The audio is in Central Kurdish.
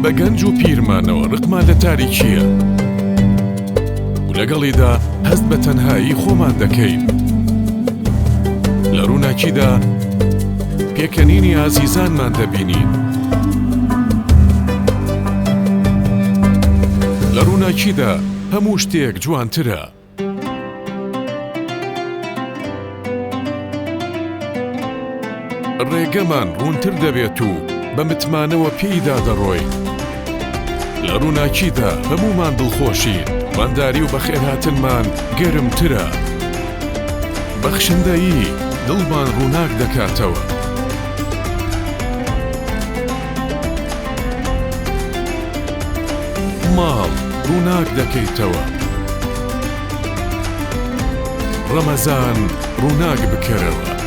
بە گەنج و پیرمانەوە ڕقمان لە تاریکیە و لەگەڵیدا هەست بە تەنهایی خۆمان دەکەین. لە ڕووناکیدا پێکەنینی ئازیزانمان دەبینین. لە ڕووناکیدا هەموو شتێک جوانترە. ڕێگەمان ڕوونتر دەبێت و بە متمانەوە پێیدا دەڕۆی. لە ڕووناکیدا هەمومان دڵخۆشین، وانداری و بەخێرهاتنمان گەرمترە. بەخشندەیی دڵمان ڕووناک دەکاتەوە. ماڵ ڕووناک دەکەیتەوە. ڕەمەزان ڕووناک بکەرەوە.